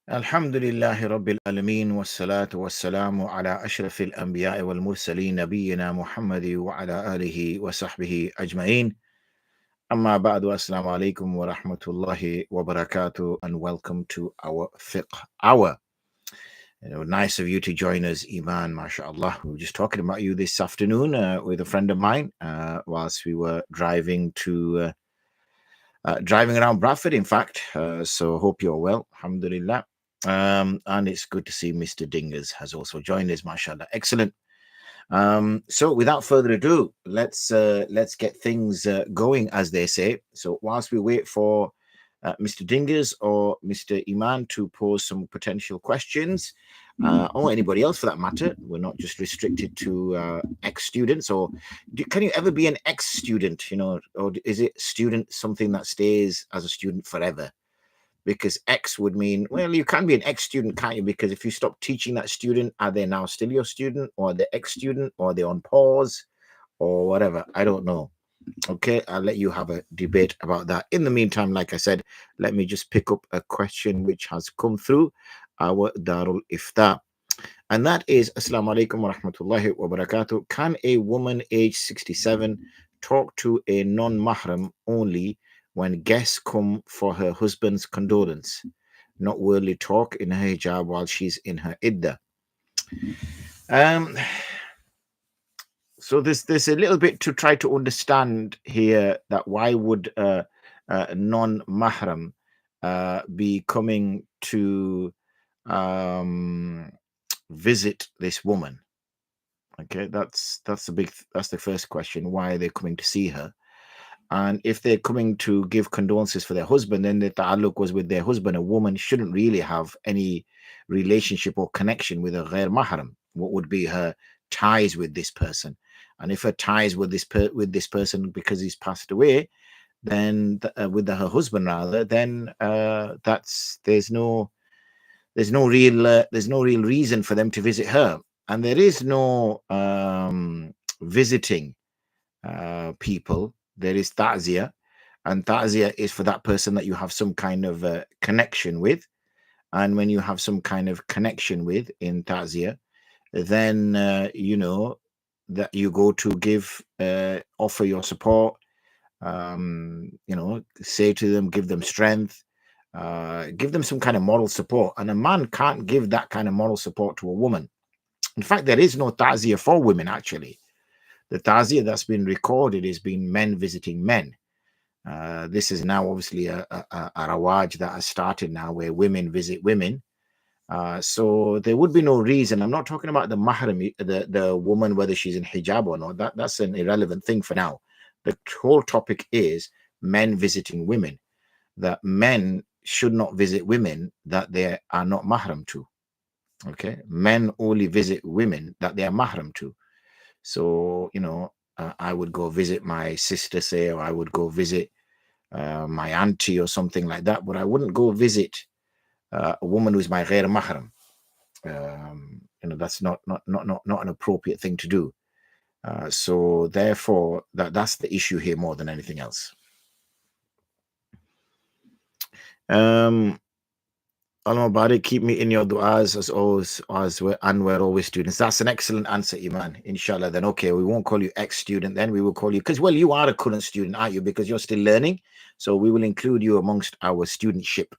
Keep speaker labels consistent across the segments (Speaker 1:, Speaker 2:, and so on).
Speaker 1: Alhamdulillahi Rabbil Alameen wassalatu wassalamu ala ashrafil anbiya'i wal mursaleen nabiyyina Muhammadi wa ala alihi wa sahbihi ajma'een. Amma ba'du, assalamu alaikum wa rahmatullahi wa barakatuh, and welcome to our Fiqh Hour. Nice of you to join us, Iman, mashallah. We were just talking about you this afternoon with a friend of mine whilst we were driving around Bradford, in fact. So hope you're well, alhamdulillah. And it's good to see Mr. Dingers has also joined us, mashallah. Excellent. So without further ado, let's get things going, as they say. So whilst we wait for Mr. Dingers or Mr. Iman to pose some potential questions, or anybody else for that matter, we're not just restricted to ex-students. Or can you ever be an ex-student, or is it student something that stays as a student forever? Because X would mean, well, you can be an ex-student, can't you? Because if you stop teaching that student, are they now still your student, or the ex-student, or are they on pause, or whatever? I don't know. Okay, I'll let you have a debate about that. In the meantime, like I said, let me just pick up a question which has come through our Darul Ifta. And that is, Assalamu alaikum wa rahmatullahi wa barakatuh. Can a woman age 67 talk to a non-mahram only when guests come for her husband's condolence, not worldly talk in her hijab while she's in her idda? So there's a little bit to try to understand here, that why would non-mahram be coming to visit this woman? Okay, that's the first question. Why are they coming to see her? And if they're coming to give condolences for their husband, then the ta'alluq was with their husband. A woman shouldn't really have any relationship or connection with a ghair mahram. What would be her ties with this person? And if her ties with this person because he's passed away, then with her husband rather, then there's no real reason for them to visit her. And there is no visiting people. There is ta'ziyah, and ta'ziyah is for that person that you have some kind of connection with. And when you have some kind of connection with in ta'ziyah, then that you go to give offer your support, say to them, give them strength, give them some kind of moral support. And a man can't give that kind of moral support to a woman. In fact, there is no ta'ziyah for women, actually. The ta'ziyah that's been recorded has been men visiting men. This is now obviously a rawaj that has started now, where women visit women. So there would be no reason. I'm not talking about the mahram, the woman, whether she's in hijab or not. That's an irrelevant thing for now. The whole topic is men visiting women. That men should not visit women that they are not mahram to. Okay, men only visit women that they are mahram to. So I would go visit my sister, say, or I would go visit my auntie or something like that, but I wouldn't go visit a woman who's my ghair mahram. That's not an appropriate thing to do. So therefore, that's the issue here more than anything else. Allah Mubarak, keep me in your du'as as always, and we're always students. That's an excellent answer, Iman. Inshallah, then okay, we won't call you ex-student, then we will call you, because, well, you are a current student, aren't you? Because you're still learning. So we will include you amongst our studentship,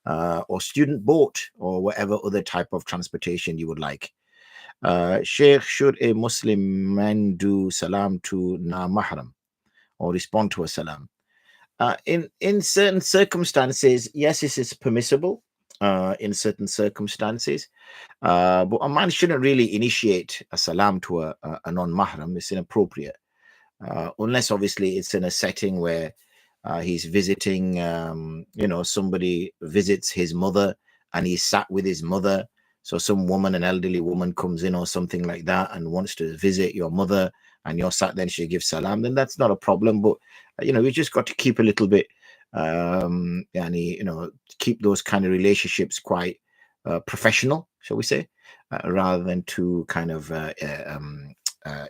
Speaker 1: or student boat, or whatever other type of transportation you would like. Shaykh, should a Muslim man do salam to non-mahram or respond to a salam? In certain circumstances, yes, this is permissible. In certain circumstances, but a man shouldn't really initiate a salam to a non-mahram. It's inappropriate, unless obviously it's in a setting where he's visiting, somebody visits his mother and he's sat with his mother. So some woman, an elderly woman, comes in or something like that and wants to visit your mother, and you're sat there and she gives salam, then that's not a problem. But we just got to keep a little bit, keep those kind of relationships quite professional, shall we say, rather than too kind of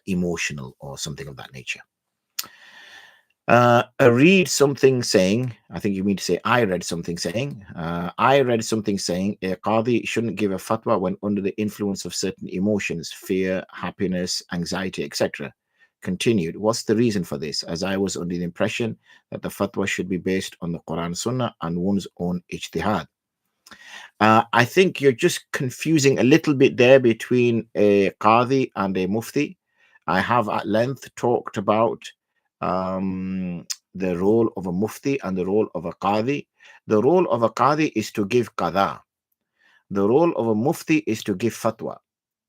Speaker 1: emotional or something of that nature. Read something saying, I think you mean to say, I read something saying, I read something saying a Qadi shouldn't give a fatwa when under the influence of certain emotions, fear, happiness, anxiety, etc. Continued. What's the reason for this? As I was under the impression that the fatwa should be based on the Quran Sunnah and one's own ijtihad. I think you're just confusing a little bit there between a Qadi and a Mufti. I have at length talked about the role of a Mufti and the role of a Qadi. The role of a Qadi is to give qada. The role of a Mufti is to give fatwa.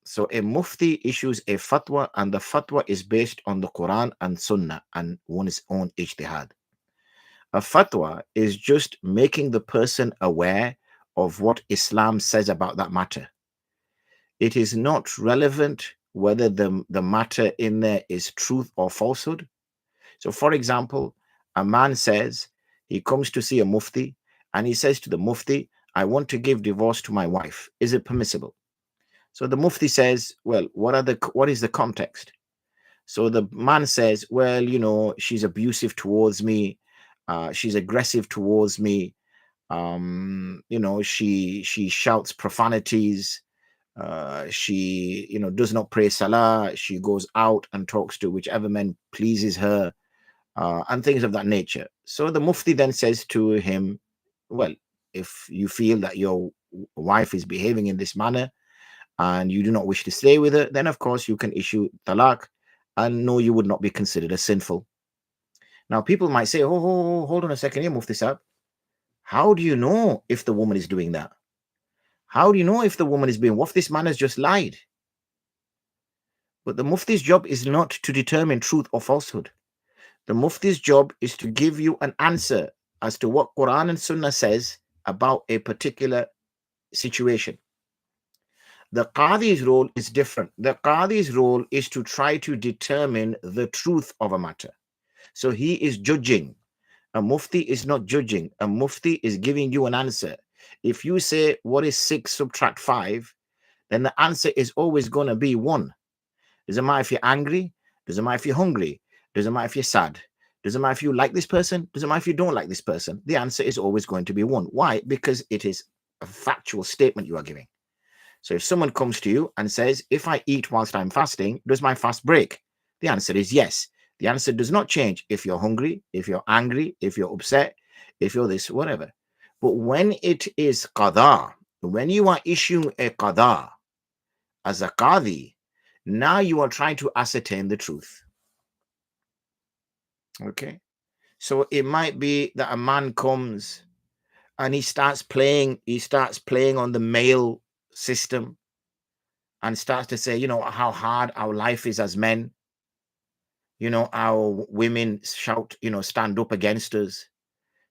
Speaker 1: So a Mufti issues a fatwa, and the fatwa is based on the Quran and Sunnah and one's own ijtihad. A fatwa is just making the person aware of what Islam says about that matter. It is not relevant whether the matter in there is truth or falsehood. So, for example, a man says he comes to see a Mufti and he says to the Mufti, I want to give divorce to my wife. Is it permissible? So the Mufti says, well, what is the context? So the man says, well, she's abusive towards me. She's aggressive towards me. She shouts profanities. She does not pray salah. She goes out and talks to whichever man pleases her, and things of that nature. So the Mufti then says to him, well, if you feel that your wife is behaving in this manner and you do not wish to stay with her, then of course you can issue talaq, and no, you would not be considered as sinful. Now people might say, oh, hold on a second here, Mufti Sahib. How do you know if the woman is doing that? How do you know if the woman is being, what if this man has just lied? But the Mufti's job is not to determine truth or falsehood. The Mufti's job is to give you an answer as to what Quran and Sunnah says about a particular situation. The Qadi's role is different. The Qadi's role is to try to determine the truth of a matter. So he is judging. A Mufti is not judging. A Mufti is giving you an answer. If you say, what is 6 subtract 5, then the answer is always going to be 1. Doesn't matter if you're angry. Doesn't matter if you're hungry. Doesn't matter if you're sad. Doesn't matter if you like this person. Doesn't matter if you don't like this person. The answer is always going to be 1. Why? Because it is a factual statement you are giving. So if someone comes to you and says, if I eat whilst I'm fasting, does my fast break? The answer is yes. The answer does not change if you're hungry, if you're angry, if you're upset, if you're this, whatever. But when it is qada, when you are issuing a qada as a qadi, now you are trying to ascertain the truth. Okay. So it might be that a man comes and he starts playing on the male system and starts to say, how hard our life is as men. Our women shout, stand up against us.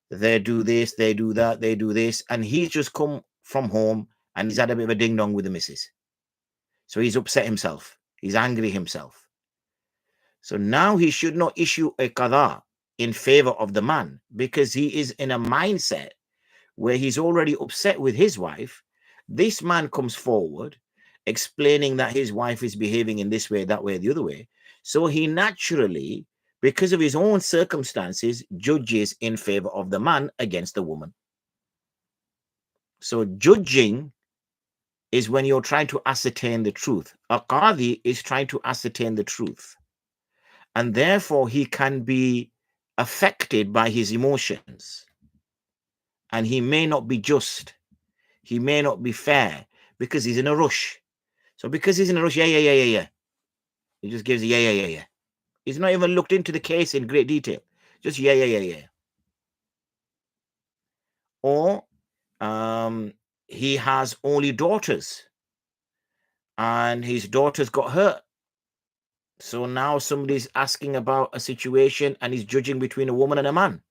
Speaker 1: They do this, they do that, they do this. And he's just come from home and he's had a bit of a ding dong with the missus. So he's upset himself. He's angry himself. So now he should not issue a qada in favor of the man, because he is in a mindset where he's already upset with his wife. This man comes forward explaining that his wife is behaving in this way, that way, the other way. So he naturally, because of his own circumstances, judges in favor of the man against the woman. So judging is when you're trying to ascertain the truth. A qadi is trying to ascertain the truth. And therefore, he can be affected by his emotions. And he may not be just. He may not be fair because he's in a rush. So because he's in a rush, yeah. He just gives yeah. He's not even looked into the case in great detail. Just yeah. Or he has only daughters and his daughters got hurt. So now somebody's asking about a situation and he's judging between a woman and a man.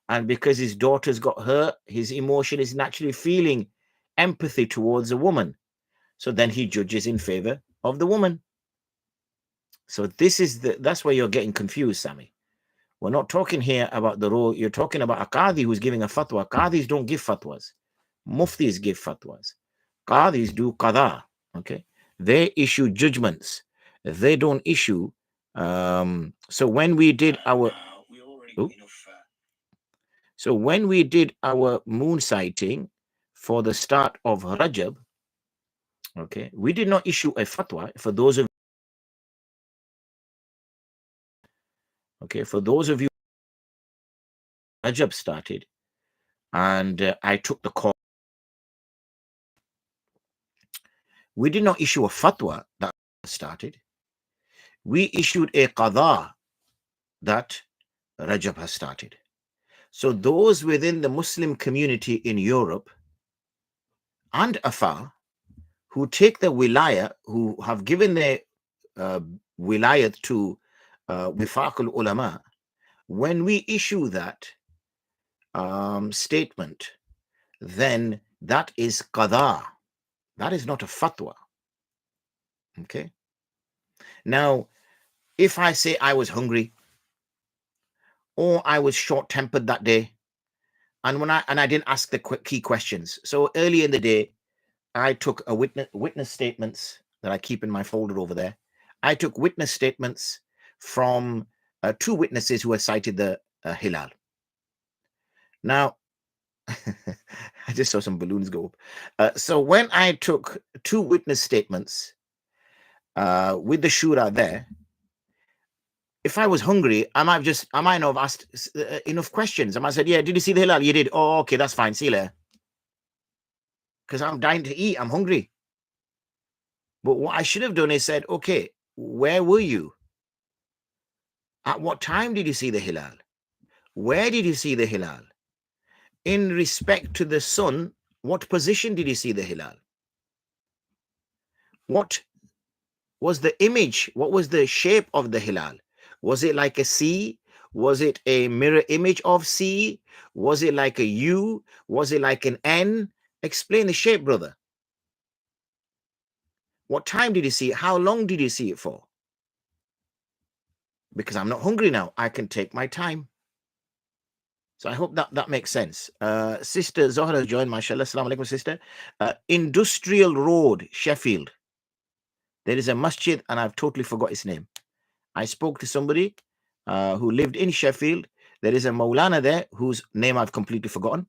Speaker 1: And because his daughters got hurt, his emotion is naturally feeling empathy towards a woman. So then he judges in favor of the woman. So that's where you're getting confused, Sammy. We're not talking here about the role. You're talking about a qadi who's giving a fatwa. Qadis don't give fatwas. Muftis give fatwas. Qadis do qada. Okay. They issue judgments. They don't issue. So when we did our... So when we did our moon sighting for the start of Rajab, okay, we did not issue a fatwa for those of you Rajab started, and I took the call. We did not issue a fatwa that started. We issued a qada that Rajab has started. So those within the Muslim community in Europe and afar who take the wilayah, who have given their wilayah to Wifaq al-Ulama, when we issue that statement, then that is qada. That is not a fatwa. Okay. Now, if I say I was hungry or I was short-tempered that day, and I didn't ask the key questions. So early in the day, I took a witness statements that I keep in my folder over there. I took witness statements from 2 witnesses who had cited the Hilal. Now, I just saw some balloons go up. So when I took 2 witness statements with the shura there, if I was hungry, I might not have asked enough questions. I might have said, yeah, did you see the Hilal? You did. Oh, okay, that's fine. See you later. Because I'm dying to eat. I'm hungry. But what I should have done is said, okay, where were you? At what time did you see the Hilal? Where did you see the Hilal? In respect to the sun, what position did you see the Hilal? What was the image? What was the shape of the Hilal? Was it like a C? Was it a mirror image of C? Was it like a U? Was it like an N? Explain the shape, brother. What time did you see it? How long did you see it for? Because I'm not hungry now. I can take my time. So I hope that makes sense. Sister Zohra joined, mashallah. Assalamu alaikum, sister. Industrial Road, Sheffield. There is a masjid, and I've totally forgot its name. I spoke to somebody who lived in Sheffield. There is a Maulana there whose name I've completely forgotten.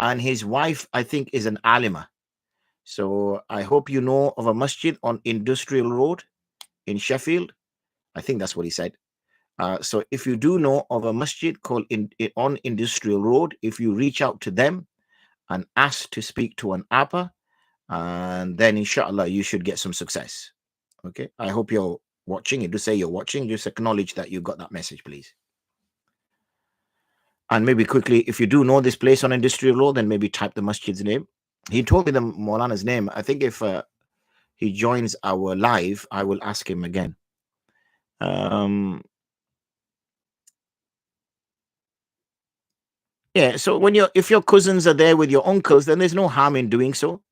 Speaker 1: And his wife, I think, is an alima. So I hope you know of a masjid on Industrial Road in Sheffield. I think that's what he said. So if you do know of a masjid called on Industrial Road, if you reach out to them and ask to speak to an Appa, and then inshallah you should get some success. Okay, I hope you're watching. You do say you're watching, just acknowledge that you got that message, please. And maybe quickly, if you do know this place on Industrial Road, then maybe type the masjid's name. He told me the Maulana's name. I think if he joins our live, I will ask him again. Yeah, so if your cousins are there with your uncles, then there's no harm in doing so.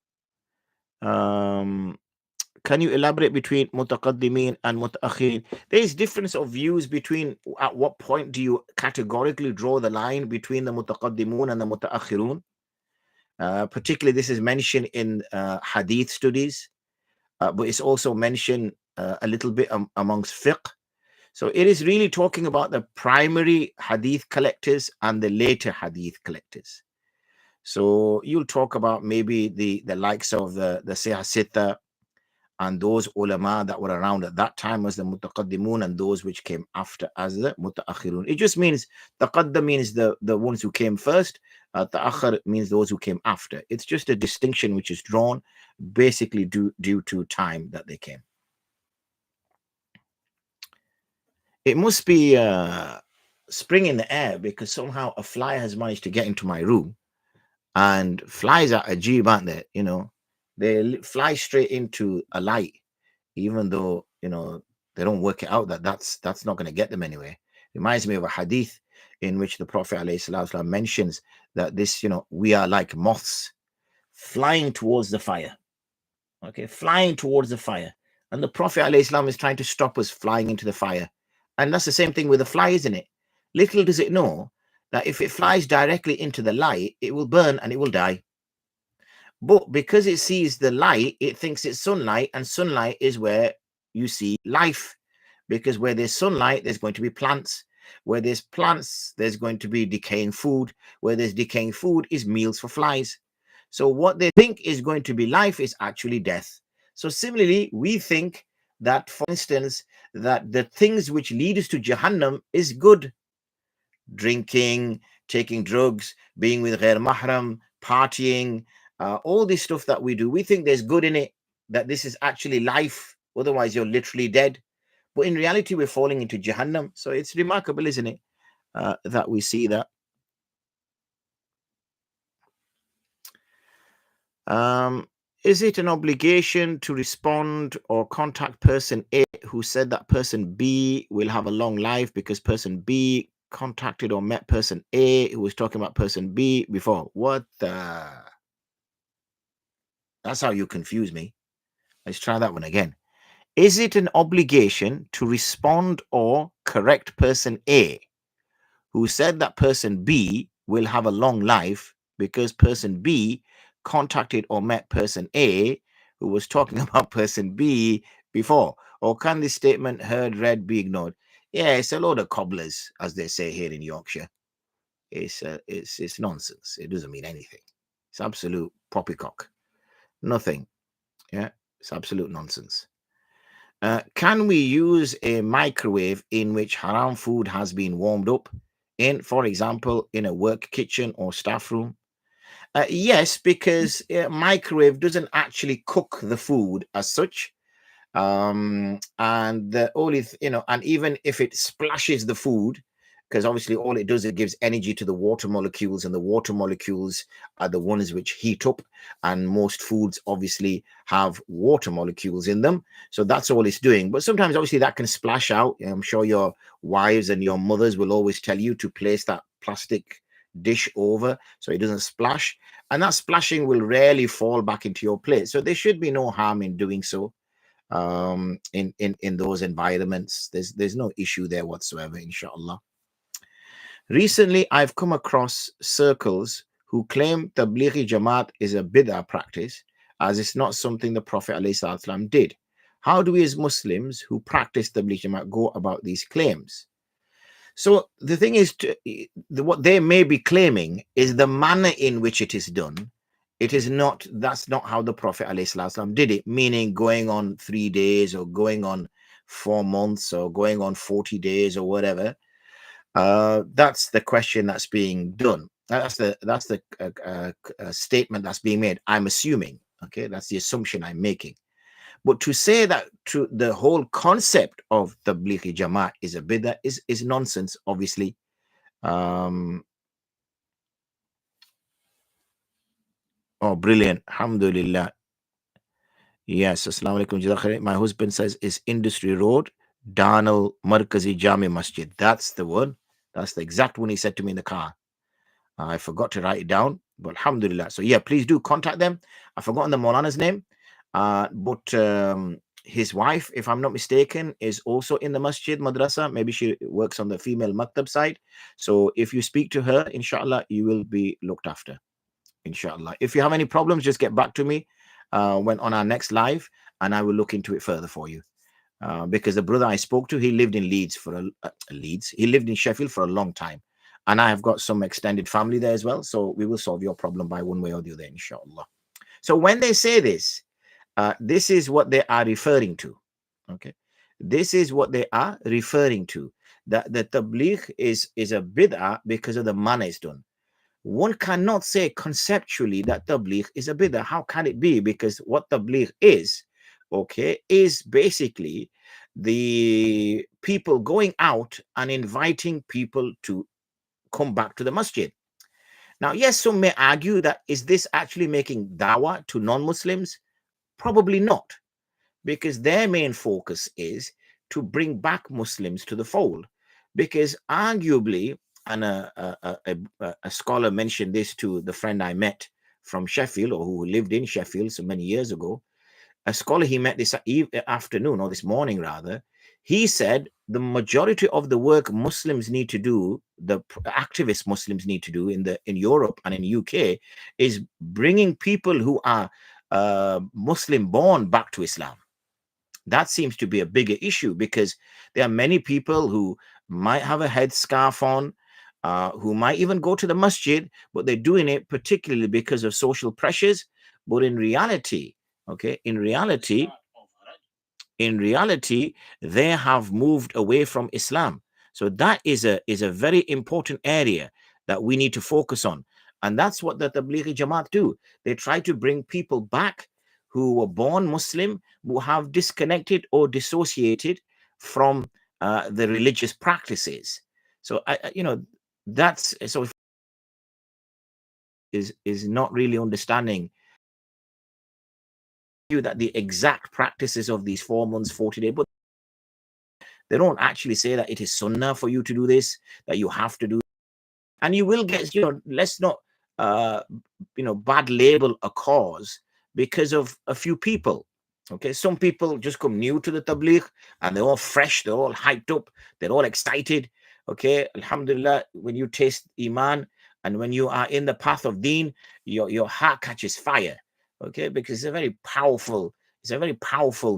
Speaker 1: Can you elaborate between Muttaqaddi and Mutta'akhirun? There is difference of views between at what point do you categorically draw the line between the Muttaqaddimun and the Mutta'akhirun. Particularly, this is mentioned in hadith studies, but it's also mentioned a little bit amongst fiqh. So it is really talking about the primary hadith collectors and the later hadith collectors. So you'll talk about maybe the likes of the Sihasita and those ulama that were around at that time as the Muttaqaddimun, and those which came after as the Mutta'akhirun. It just means taqadda means the ones who came first, ta'akhir means those who came after. It's just a distinction which is drawn basically due to time that they came. It must be spring in the air, because somehow a fly has managed to get into my room, and flies are ajib, aren't they? You know, they fly straight into a light, even though, you know, they don't work it out that's not going to get them anywhere. Reminds me of a hadith in which the Prophet ﷺ mentions that this, you know, we are like moths flying towards the fire. Okay, flying towards the fire. And the Prophet ﷺ is trying to stop us flying into the fire. And that's the same thing with the fly, isn't it? Little does it know that if it flies directly into the light, it will burn and it will die. But because it sees the light, it thinks it's sunlight, and sunlight is where you see life. Because where there's sunlight, there's going to be plants. Where there's plants, there's going to be decaying food. Where there's decaying food is meals for flies. So what they think is going to be life is actually death. So similarly, we think that, for instance, that the things which lead us to Jahannam is good. Drinking, taking drugs, being with ghair mahram, partying, all this stuff that we do, we think there's good in it, that this is actually life. Otherwise, you're literally dead. But in reality, we're falling into Jahannam. So it's remarkable, isn't it, that we see that. Is it an obligation to respond or contact person A who said that person B will have a long life because person B contacted or met person A who was talking about person B before? What the? That's how you confuse me. Let's try that one again. Is it an obligation to respond or correct person A who said that person B will have a long life because person B contacted or met person A who was talking about person B before? Or can this statement heard, read, be ignored? Yeah, it's a load of cobblers, as they say here in Yorkshire. It's nonsense. It doesn't mean anything. It's absolute poppycock. Nothing. Yeah, it's absolute nonsense. Can we use a microwave in which haram food has been warmed up in, for example, in a work kitchen or staff room? Yes, because microwave doesn't actually cook the food as such. And the only, and even if it splashes the food, because obviously all it does, it gives energy to the water molecules, and the water molecules are the ones which heat up, and most foods obviously have water molecules in them. So that's all it's doing. But sometimes obviously that can splash out. I'm sure your wives and your mothers will always tell you to place that plastic dish over so it doesn't splash, and that splashing will rarely fall back into your plate. So there should be no harm in doing so. In those environments, there's no issue there whatsoever, inshallah. Recently, I've come across circles who claim Tablighi Jamaat is a bid'ah practice, as it's not something the Prophet ﷺ did. How do we as Muslims who practice Tablighi Jamaat go about these claims? So the thing is, what they may be claiming is the manner in which it is done. It is not, that's not how the Prophet ﷺ did it, meaning going on 3 days or going on 4 months or going on 40 days or whatever. That's the question that's being done. That's the statement that's being made. I'm assuming, okay, that's the assumption I'm making. But to say that to the whole concept of Tablighi Jamaat is a bid'ah is nonsense, obviously. Oh, brilliant. Alhamdulillah. Yes, assalamu alaikum. My husband says it's Industry Road, Darnell Markazi Jami Masjid. That's the one. That's the exact one he said to me in the car. I forgot to write it down, but alhamdulillah. So yeah, please do contact them. I've forgotten the Maulana's name. But his wife, if I'm not mistaken, is also in the masjid madrasa. Maybe she works on the female maktab side. So if you speak to her, inshallah, you will be looked after. Inshallah. If you have any problems, just get back to me when on our next live, and I will look into it further for you. Because the brother I spoke to, he lived in Leeds He lived in Sheffield for a long time, and I have got some extended family there as well. So we will solve your problem by one way or the other, inshallah. So when they say this, this is what they are referring to. Okay, this is what they are referring to. That the tabligh is a bid'ah because of the manner it's done. One cannot say conceptually that tabligh is a bid'ah. How can it be? Because what tabligh is, okay, is basically the people going out and inviting people to come back to the masjid. Now, yes, some may argue that is this actually making dawah to non-Muslims? Probably not, because their main focus is to bring back Muslims to the fold. Because arguably, and a scholar mentioned this to the friend I met from Sheffield, or who lived in Sheffield so many years ago, a scholar he met this afternoon, or this morning rather, he said the majority of the work Muslims need to do, the activist Muslims need to do in Europe and in UK, is bringing people who are Muslim born back to Islam. That seems to be a bigger issue, because there are many people who might have a headscarf on, who might even go to the masjid, but they're doing it particularly because of social pressures. But in reality, okay, in reality, they have moved away from Islam. So that is a very important area that we need to focus on. And that's what the Tablighi Jamaat do. They try to bring people back who were born Muslim, who have disconnected or dissociated from the religious practices. So that's so is not really understanding you that the exact practices of these 4 months, 40 days, but they don't actually say that it is sunnah for you to do this, that you have to do. And you will get, let's not, uh, bad label a cause because of a few people. Okay, some people just come new to the tabligh and they're all fresh, they're all hyped up, they're all excited. Okay, alhamdulillah, when you taste iman and when you are in the path of deen, your heart catches fire. Okay, because it's a very powerful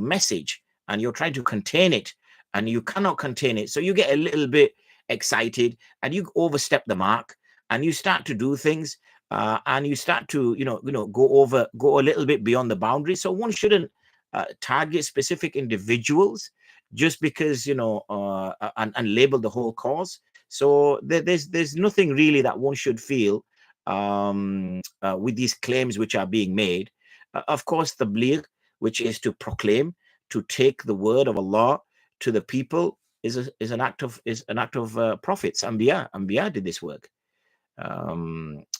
Speaker 1: message, and you're trying to contain it and you cannot contain it. So you get a little bit excited and you overstep the mark and you start to do things, and you start to go a little bit beyond the boundary. So one shouldn't target specific individuals just because and label the whole cause. So there's nothing really that one should feel with these claims which are being made. Of course, the tabligh, which is to proclaim, to take the word of Allah to the people, is an act of prophets. Anbiya did this work.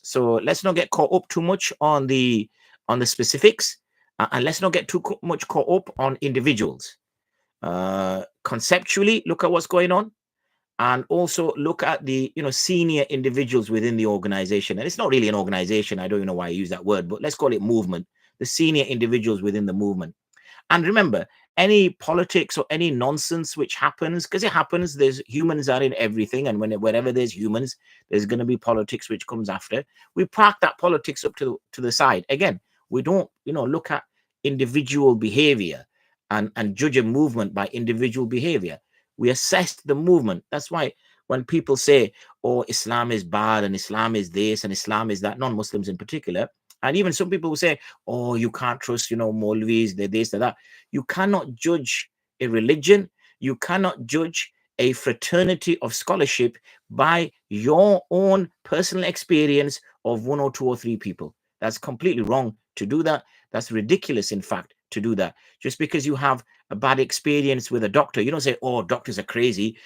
Speaker 1: So let's not get caught up too much on the specifics, and let's not get too much caught up on individuals. Conceptually, look at what's going on, and also look at the senior individuals within the organization. And it's not really an organization. I don't even know why I use that word, but let's call it movement. The senior individuals within the movement. And remember, any politics or any nonsense which happens, because it happens, there's humans are in everything, and wherever there's humans, there's going to be politics which comes after. We park that politics up to the side. Again, we don't look at individual behavior and judge a movement by individual behavior. We assess the movement. That's why when people say, oh, Islam is bad and Islam is this and Islam is that, non-Muslims in particular, and even some people will say, oh, you can't trust, Maulvis, they're this, they're that. You cannot judge a religion. You cannot judge a fraternity of scholarship by your own personal experience of one or two or three people. That's completely wrong to do that. That's ridiculous, in fact, to do that. Just because you have a bad experience with a doctor, you don't say, oh, doctors are crazy,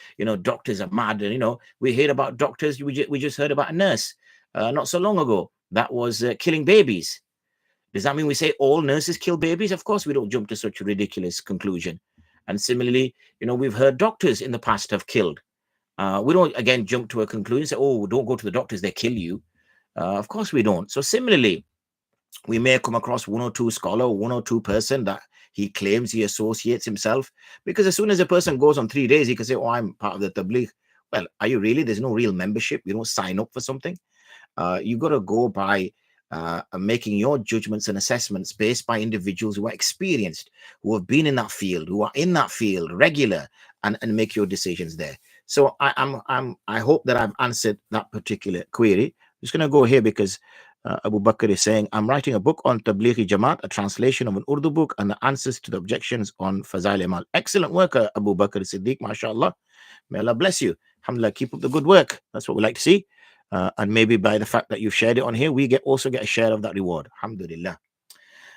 Speaker 1: doctors are mad. And, we hear about doctors. We just heard about a nurse not so long ago that was killing babies. Does that mean we say all nurses kill babies? Of course, we don't jump to such a ridiculous conclusion. And similarly, we've heard doctors in the past have killed. We don't, again, jump to a conclusion and say, oh, don't go to the doctors, they kill you. Of course we don't. So similarly, we may come across one or two scholar, one or two person that he claims he associates himself. Because as soon as a person goes on 3 days, he can say, oh, I'm part of the tabligh. Well, are you really? There's no real membership. You don't sign up for something. You got to go by making your judgments and assessments based by individuals who are experienced, who have been in that field, who are in that field regular, and make your decisions there. So I hope that I've answered that particular query. I'm just going to go here because Abu Bakr is saying, I'm writing a book on Tablighi Jamaat, a translation of an Urdu book, and the answers to the objections on Fazail Amal. Excellent work, Abu Bakr Siddiq, mashallah. May Allah bless you. Alhamdulillah, keep up the good work. That's what we like to see. And maybe by the fact that you've shared it on here, we also get a share of that reward. Alhamdulillah.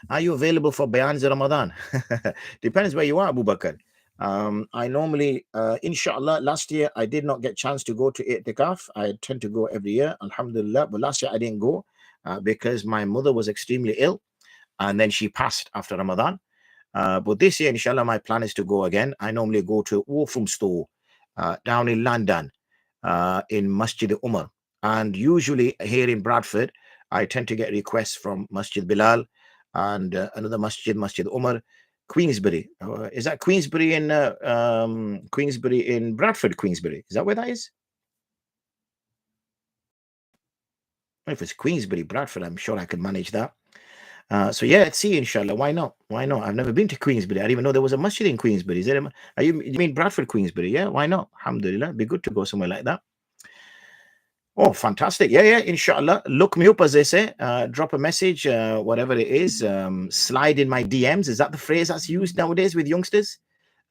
Speaker 1: Are you available for Bayans Ramadan? Depends where you are, Abu Bakr. I normally, inshallah, last year I did not get chance to go to I'tikaf. I tend to go every year, alhamdulillah. But last year I didn't go because my mother was extremely ill and then she passed after Ramadan. But this year, inshallah, my plan is to go again. I normally go to Walthamstow down in London in Masjid Umar. And usually here in Bradford, I tend to get requests from Masjid Bilal and another Masjid Umar, Queensbury. Is that Queensbury in Bradford, Queensbury? Is that where that is? If it's Queensbury, Bradford, I'm sure I can manage that. So yeah, let's see, inshallah. Why not? Why not? I've never been to Queensbury. I didn't even know there was a masjid in Queensbury. Is there are you mean Bradford, Queensbury? Yeah, why not? Alhamdulillah. It'd be good to go somewhere like that. Oh, fantastic. Yeah, yeah, inshallah. Look me up, as they say. Drop a message, whatever it is. Slide in my DMs. Is that the phrase that's used nowadays with youngsters?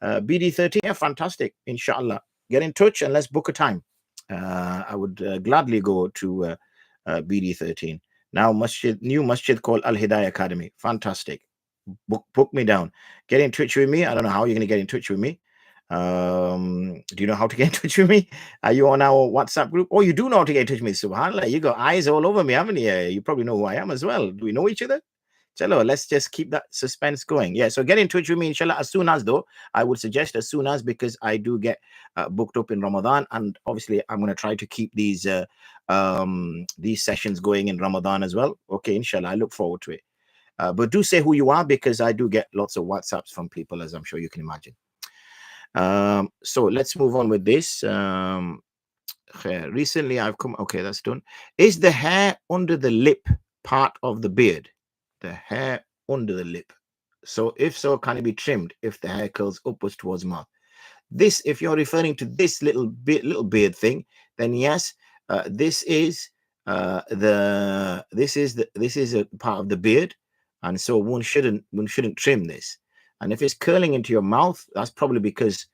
Speaker 1: BD13, yeah, fantastic. Inshallah. Get in touch and let's book a time. I would gladly go to BD13. Now, new masjid called Al Hidayah Academy. Fantastic. Book me down. Get in touch with me. I don't know how you're going to get in touch with me. Do you know how to get in touch with me? Are you on our WhatsApp group? Oh, you do know how to get in touch with me. Subhanallah, you got eyes all over me, haven't you? You probably know who I am as well. Do we know each other? Chalo, let's just keep that suspense going. Yeah, so get in touch with me, inshallah, as soon as, though. I would suggest as soon as, because I do get booked up in Ramadan, and obviously I'm going to try to keep these sessions going in Ramadan as well. Okay, inshallah, I look forward to it. But do say who you are, because I do get lots of WhatsApps from people, as I'm sure you can imagine. So let's move on with this. Recently I've come, okay, that's done. Is the hair under the lip part of the beard? The hair under the lip. So if so, can it be trimmed if the hair curls upwards towards mouth? This, if you're referring to this little beard thing, then yes, this is this is a part of the beard, and so one shouldn't trim this. And if it's curling into your mouth, that's probably because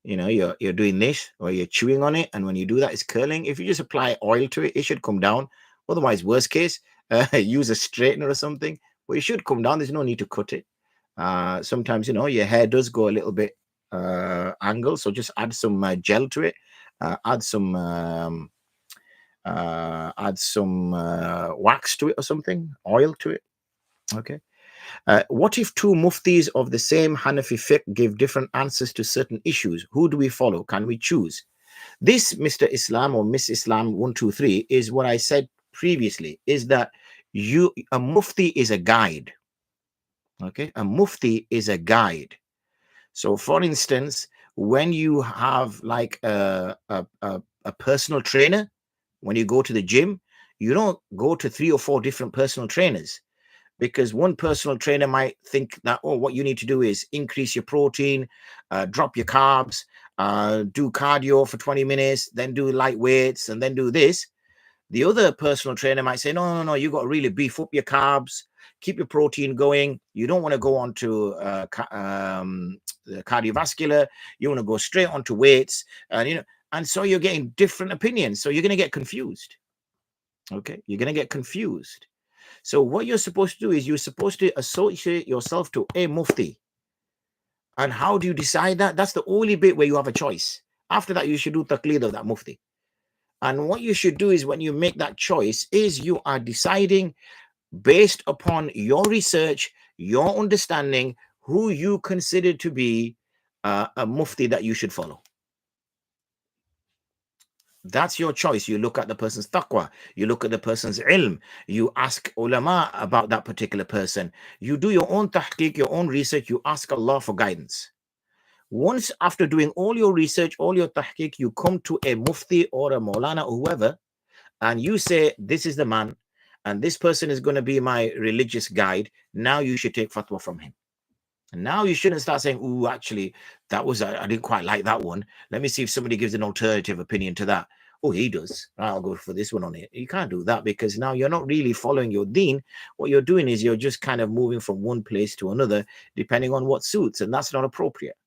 Speaker 1: you're doing this, or you're chewing on it, and when you do that, it's curling. If you just apply oil to it, it should come down. Otherwise, worst case, use a straightener or something. But it should come down. There's no need to cut it. Sometimes your hair does go a little bit angle, so just add some gel to it. Add some wax to it or something, oil to it. Okay. What if two muftis of the same Hanafi fiqh give different answers to certain issues? Who do we follow? Can we choose? This, Mr. Islam or Miss Islam 123, is what I said previously, is that a mufti is a guide. Okay, a mufti is a guide. So for instance, when you have like a personal trainer, when you go to the gym, you don't go to 3 or 4 different personal trainers, because one personal trainer might think that, oh, what you need to do is increase your protein, drop your carbs, do cardio for 20 minutes, then do light weights, and then do this. The other personal trainer might say, no, you got to really beef up your carbs, keep your protein going. You don't want to go on to the cardiovascular. You want to go straight onto weights, and so you're getting different opinions. So you're going to get confused. Okay, you're going to get confused. So what you're supposed to do is you're supposed to associate yourself to a mufti. And how do you decide that? That's the only bit where you have a choice. After that, you should do taqleed of that mufti. And what you should do is, when you make that choice, is you are deciding based upon your research, your understanding, who you consider to be a mufti that you should follow. That's your choice. You look at the person's taqwa, you look at the person's ilm, you ask ulama about that particular person, you do your own tahqiq, your own research, you ask Allah for guidance. Once, after doing all your research, all your tahqiq, you come to a mufti or a maulana or whoever, and you say, this is the man, and this person is going to be my religious guide. Now you should take fatwa from him. And now you shouldn't start saying, oh, actually, that was, I didn't quite like that one. Let me see if somebody gives an alternative opinion to that. Oh, he does. I'll go for this one on it. You can't do that, because now you're not really following your deen. What you're doing is you're just kind of moving from one place to another, depending on what suits, and that's not appropriate.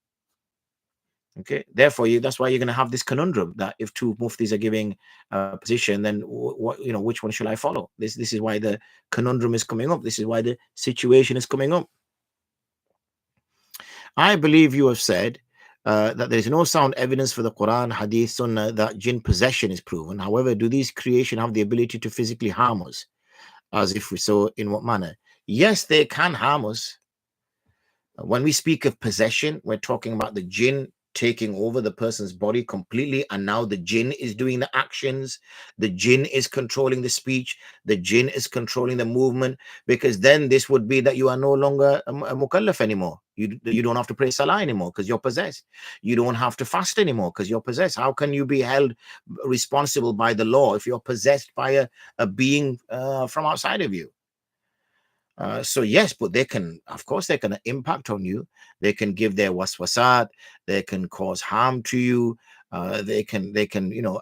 Speaker 1: Okay, therefore, that's why you're going to have this conundrum that if two muftis are giving a position, then which one should I follow? This is why the conundrum is coming up. This is why the situation is coming up. I believe you have said that there is no sound evidence for the Quran, Hadith, Sunnah that jinn possession is proven. However, do these creation have the ability to physically harm us? As if we saw, in what manner? Yes, they can harm us. When we speak of possession, we're talking about the jinn taking over the person's body completely, and now the jinn is doing the actions, the jinn is controlling the speech, the jinn is controlling the movement, because then this would be that you are no longer a mukallaf anymore. You don't have to pray salah anymore because you're possessed. You don't have to fast anymore because you're possessed. How can you be held responsible by the law if you're possessed by a being from outside of you? So yes, but they can, of course, they can impact on you. They can give their waswasat. They can cause harm to you. They can,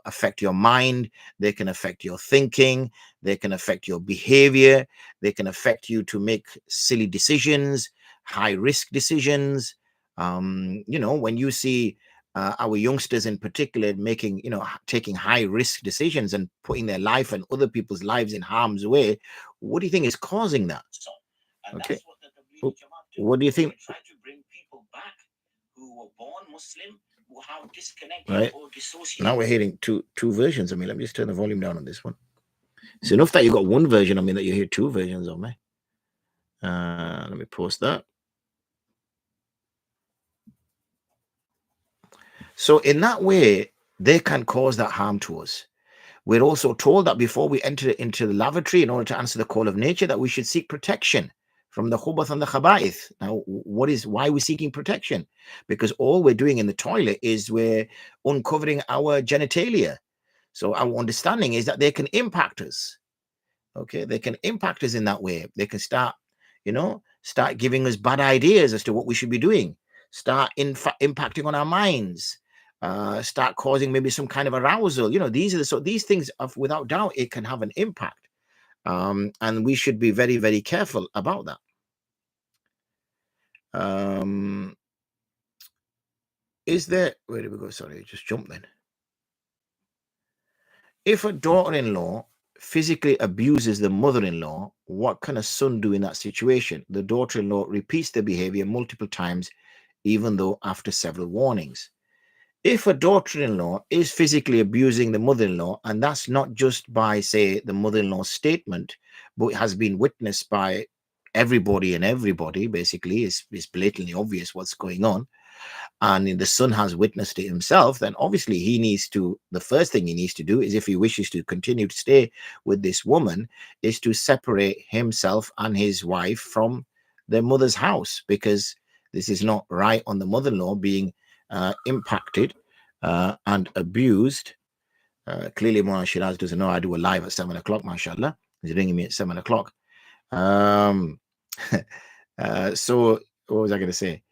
Speaker 1: affect your mind. They can affect your thinking. They can affect your behavior. They can affect you to make silly decisions, high risk decisions. When you see our youngsters in particular making, taking high risk decisions and putting their life and other people's lives in harm's way, what do you think is causing that? Okay. What do you think? Try to bring people back who were born Muslim, who have disconnected, right, or dissociated. Now we're hearing two versions of me. Let me just turn the volume down on this one. It's enough that you got one version of me that you hear two versions of me. Let me post that. So in that way, they can cause that harm to us. We're also told that before we enter into the lavatory, in order to answer the call of nature, that we should seek protection from the khubath and the khaba'ith. Now, why are we seeking protection? Because all we're doing in the toilet is we're uncovering our genitalia. So our understanding is that they can impact us. Okay, they can impact us in that way. They can start giving us bad ideas as to what we should be doing. Start impacting on our minds. Start causing maybe some kind of arousal. These things, without doubt, it can have an impact. And we should be very, very careful about that. Is there, where did we go? Sorry, I just jumped then. If a daughter-in-law physically abuses the mother-in-law, what can a son do in that situation? The daughter-in-law repeats the behavior multiple times, even though after several warnings. If a daughter-in-law is physically abusing the mother-in-law, and that's not just by, say, the mother-in-law's statement, but it has been witnessed by everybody, basically, it's blatantly obvious what's going on, and the son has witnessed it himself, then obviously the first thing he needs to do is, if he wishes to continue to stay with this woman, is to separate himself and his wife from their mother's house, because this is not right on the mother-in-law being impacted and abused. Clearly, Mullah Shiraz doesn't know I do a live at 7 o'clock, mashallah. He's ringing me at 7 o'clock. So what was I going to say?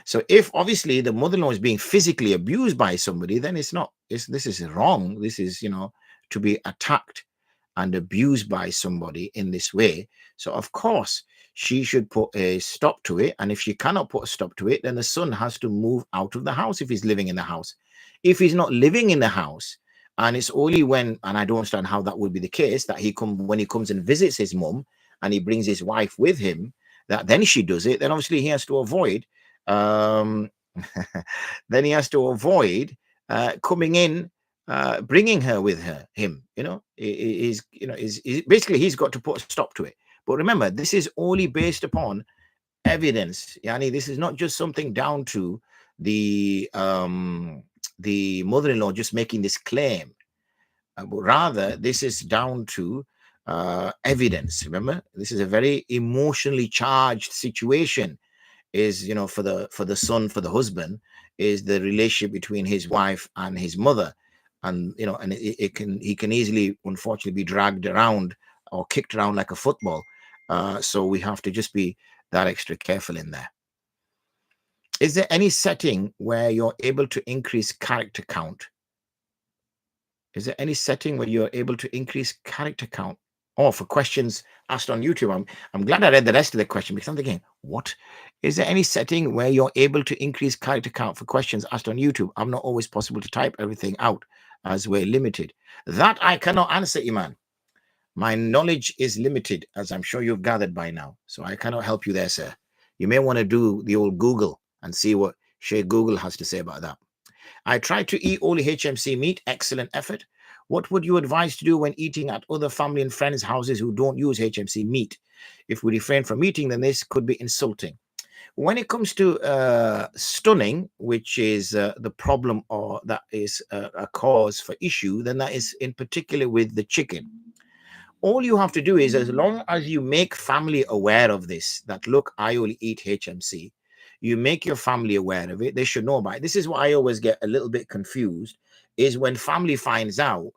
Speaker 1: So if obviously the mother-in-law is being physically abused by somebody, then this is wrong. This is, to be attacked and abused by somebody in this way. So of course she should put a stop to it. And if she cannot put a stop to it, then the son has to move out of the house if he's living in the house. If he's not living in the house, and it's only when, and I don't understand how that would be the case, that when he comes and visits his mum and he brings his wife with him, that then she does it, then obviously he has to avoid coming in, bringing her with him. Basically he's got to put a stop to it. But remember, this is only based upon evidence. Yani, this is not just something down to the mother-in-law just making this claim, but rather this is down to evidence. Remember, this is a very emotionally charged situation. Is, for the son, for the husband, is the relationship between his wife and his mother, and and he can easily, unfortunately, be dragged around or kicked around like a football. So we have to just be that extra careful in there. Is there any setting where you're able to increase character count? Is there any setting where you're able to increase character count? Oh, for questions asked on YouTube. I'm glad I read the rest of the question, because I'm thinking, what? Is there any setting where you're able to increase character count for questions asked on YouTube? I'm not always possible to type everything out as we're limited. That I cannot answer, Iman. My knowledge is limited, as I'm sure you've gathered by now. So I cannot help you there, sir. You may want to do the old Google and see what Shaykh Google has to say about that. I try to eat only HMC meat. Excellent effort. What would you advise to do when eating at other family and friends' houses who don't use HMC meat? If we refrain from eating, then this could be insulting. When it comes to stunning, which is the problem, or that is a cause for issue, then that is in particular with the chicken. All you have to do is, as long as you make family aware of this, that look, I only eat HMC, you make your family aware of it, they should know about it. This is what I always get a little bit confused, is when family finds out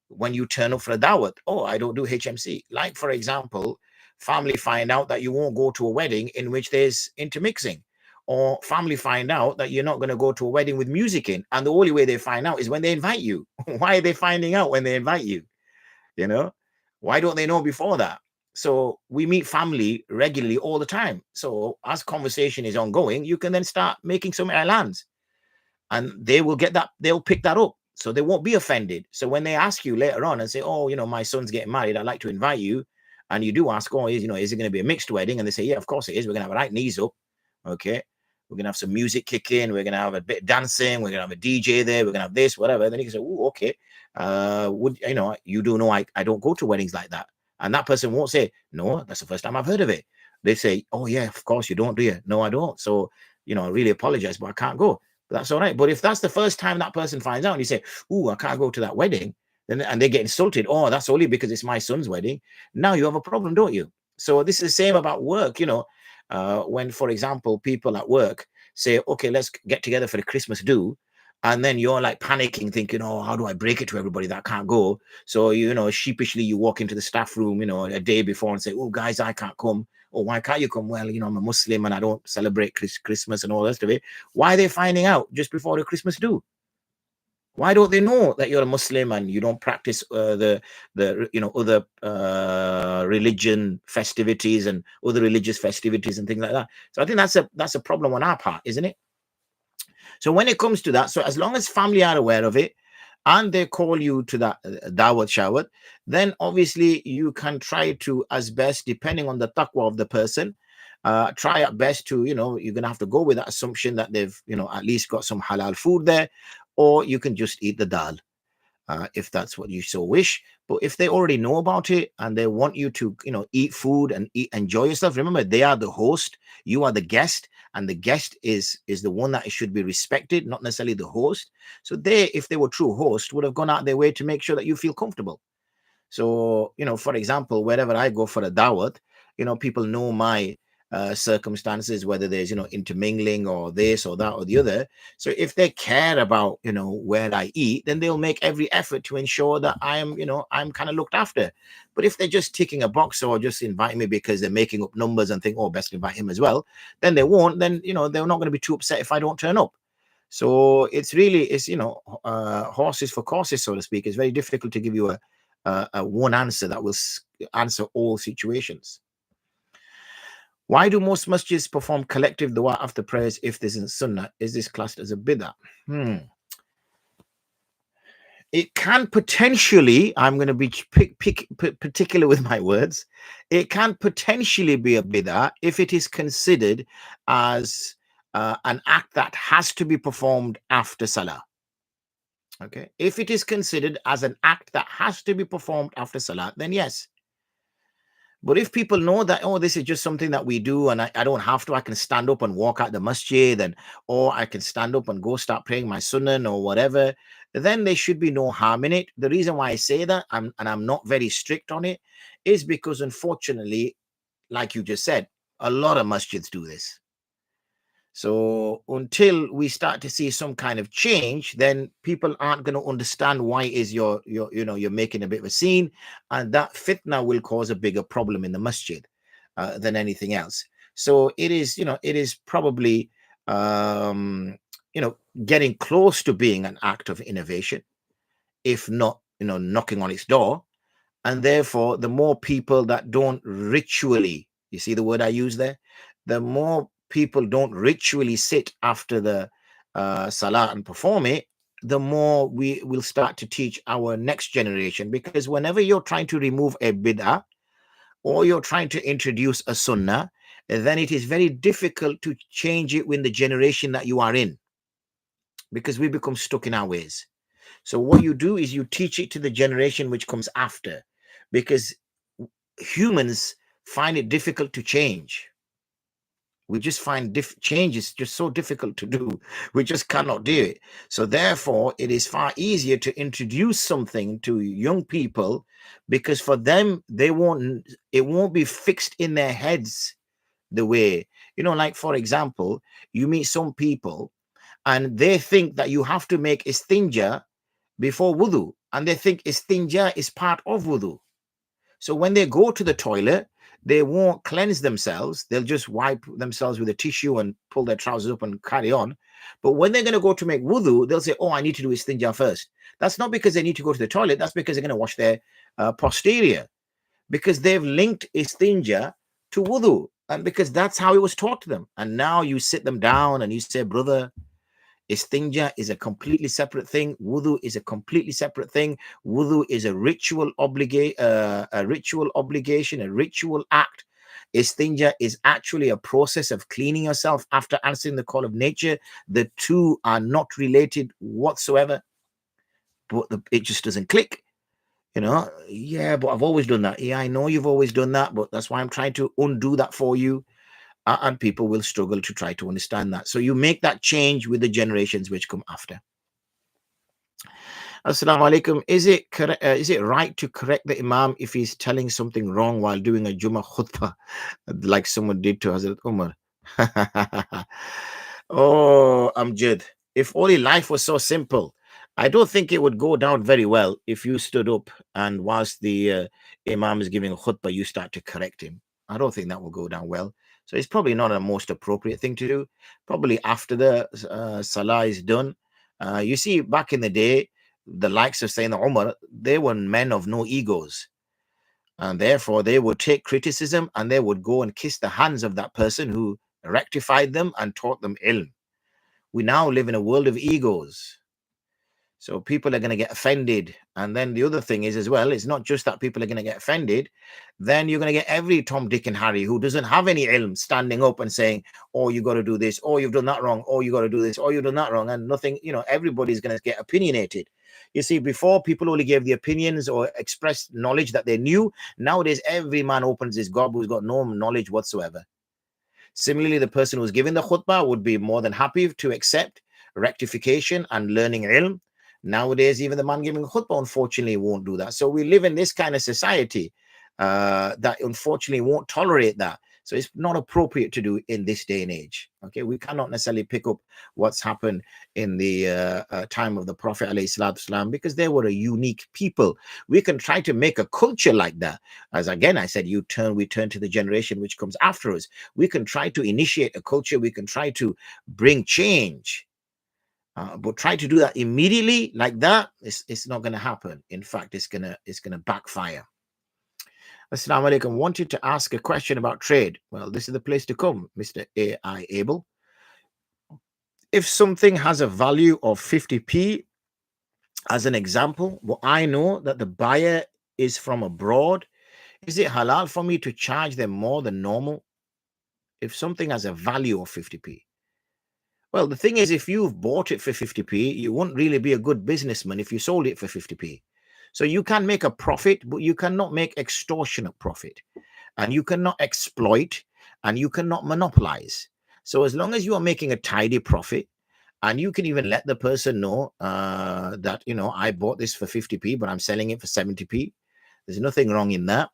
Speaker 1: when you turn up for a dawat, oh, I don't do HMC. Like, for example, family find out that you won't go to a wedding in which there's intermixing, or family find out that you're not going to go to a wedding with music in, and the only way they find out is when they invite you. Why are they finding out when they invite you? You know, why don't they know before that? So we meet family regularly all the time. So as conversation is ongoing, you can then start making some airlines, and they will get that, they'll pick that up. So they won't be offended. So when they ask you later on and say, oh, you know, my son's getting married, I'd like to invite you. And you do ask, oh, is, you know, is it going to be a mixed wedding? And they say, yeah, of course it is. We're going to have a right knees up. Okay. We're going to have some music kicking. We're going to have a bit of dancing. We're going to have a DJ there. We're going to have this, whatever. Then you can say, oh, okay. Would, you know, you do know I don't go to weddings like that. And that person won't say, no, that's the first time I've heard of it. They say, oh, yeah, of course you don't, do you? No, I don't. So, you know, I really apologize, but I can't go. But that's all right. But if that's the first time that person finds out and you say, oh, I can't go to that wedding, then, and they get insulted, oh, that's only because it's my son's wedding. Now you have a problem, don't you? So this is the same about work, you know, when, for example, people at work say, okay, let's get together for the Christmas do. And then you're like panicking, thinking, oh, how do I break it to everybody that can't go? So, you know, sheepishly you walk into the staff room, you know, a day before and say, oh, guys, I can't come. Oh, why can't you come? Well, you know, I'm a Muslim and I don't celebrate Christmas and all the rest of it. Why are they finding out just before the Christmas do? Why don't they know that you're a Muslim and you don't practice the you know, other religion festivities and other religious festivities and things like that? So I think that's a problem on our part, isn't it? So when it comes to that, so as long as family are aware of it and they call you to that dawat shawat, then obviously you can try to, as best, depending on the taqwa of the person, try at best to, you know, you're going to have to go with that assumption that they've, you know, at least got some halal food there, or you can just eat the dal. If that's what you so wish. But if they already know about it and they want you to, you know, eat food and enjoy yourself, remember, they are the host, you are the guest, and the guest is the one that should be respected, not necessarily the host. So they, if they were true host, would have gone out their way to make sure that you feel comfortable. So, you know, for example, wherever I go for a dawat, you know, people know my circumstances, whether there's, you know, intermingling or this or that or the other. So if they care about, you know, where I eat, then they'll make every effort to ensure that I am, you know, I'm kind of looked after. But if they're just ticking a box or just inviting me because they're making up numbers and think, oh, best invite him as well, then they won't. Then, you know, they're not going to be too upset if I don't turn up. So it's really, it's, you know, horses for courses, so to speak. It's very difficult to give you a one answer that will answer all situations. Why do most masjids perform collective dua after prayers if this is sunnah? Is this classed as a bid'ah? It can potentially, I'm going to be particular with my words, it can potentially be a bid'ah if it is considered as an act that has to be performed after salah. Okay, if it is considered as an act that has to be performed after salah, then yes. But if people know that, oh, this is just something that we do and I don't have to, I can stand up and walk out the masjid, and or I can stand up and go start praying my sunnah or whatever, then there should be no harm in it. The reason why I say that, and I'm not very strict on it, is because unfortunately, like you just said, a lot of masjids do this. So until we start to see some kind of change, then people aren't going to understand why is you're making a bit of a scene, and that fitna will cause a bigger problem in the masjid than anything else. So it is, you know, it is probably getting close to being an act of innovation, if not, you know, knocking on its door. And therefore, the more people that don't ritually, you see the word I use there, the more people don't ritually sit after the salah and perform it, the more we will start to teach our next generation. Because whenever you're trying to remove a bid'ah or you're trying to introduce a sunnah, then it is very difficult to change it with the generation that you are in, because we become stuck in our ways. So what you do is you teach it to the generation which comes after, because humans find it difficult to change. We just find change is just so difficult to do. We just cannot do it. So therefore, it is far easier to introduce something to young people, because for them, it won't be fixed in their heads the way, you know, like, for example, you meet some people and they think that you have to make istinja before wudu, and they think istinja is part of wudu. So when they go to the toilet, They won't cleanse themselves. They'll just wipe themselves with a tissue and pull their trousers up and carry on. But when they're going to go to make wudu, they'll say, oh, I need to do istinja first. That's not because they need to go to the toilet. That's because they're going to wash their posterior, because they've linked istinja to wudu, and because that's how it was taught to them. And now you sit them down and you say, brother, istinja is a completely separate thing. Wudu is a completely separate thing. Wudu is a ritual obligation, a ritual act. Istinja is actually a process of cleaning yourself after answering the call of nature. The two are not related whatsoever, but it just doesn't click. You know, yeah, but I've always done that. Yeah, I know you've always done that, but that's why I'm trying to undo that for you. And people will struggle to try to understand that. So you make that change with the generations which come after. Assalamu alaikum. Is it right to correct the imam if he's telling something wrong while doing a Jummah khutbah, like someone did to Hazrat Umar? Oh, Amjad, if only life was so simple. I don't think it would go down very well if you stood up and whilst the imam is giving a khutbah, you start to correct him. I don't think that will go down well. So it's probably not a most appropriate thing to do. Probably after the salah is done. You see, back in the day, the likes of Sayyidina Umar, they were men of no egos. And therefore, they would take criticism and they would go and kiss the hands of that person who rectified them and taught them ilm. We now live in a world of egos. So people are going to get offended. And then the other thing is as well, it's not just that people are going to get offended. Then you're going to get every Tom, Dick and Harry who doesn't have any ilm standing up and saying, oh, you got to do this. Oh, you've done that wrong. Oh, you got to do this. Oh, you've done that wrong. And nothing, you know, everybody's going to get opinionated. You see, before people only gave the opinions or expressed knowledge that they knew. Nowadays, every man opens his gob who's got no knowledge whatsoever. Similarly, the person who's giving the khutbah would be more than happy to accept rectification and learning ilm. Nowadays, even the man giving khutbah, unfortunately, won't do that. So we live in this kind of society that unfortunately won't tolerate that. So it's not appropriate to do in this day and age. Okay, we cannot necessarily pick up what's happened in the time of the Prophet ﷺ, because they were a unique people. We can try to make a culture like that. As again, I said, we turn to the generation which comes after us. We can try to initiate a culture. We can try to bring change. But try to do that immediately like that, it's not going to happen. In fact, it's gonna backfire. Assalamu alaikum. Wanted to ask a question about trade. Well, this is the place to come, Mr. AI Abel. If something has a value of 50p, as an example, but I know that the buyer is from abroad, is it halal for me to charge them more than normal? If something has a value of 50p. Well, the thing is, if you've bought it for 50p, you won't really be a good businessman if you sold it for 50p. So you can make a profit, but you cannot make extortionate profit. And you cannot exploit, and you cannot monopolize. So as long as you are making a tidy profit, and you can even let the person know that, you know, I bought this for 50p, but I'm selling it for 70p. There's nothing wrong in that.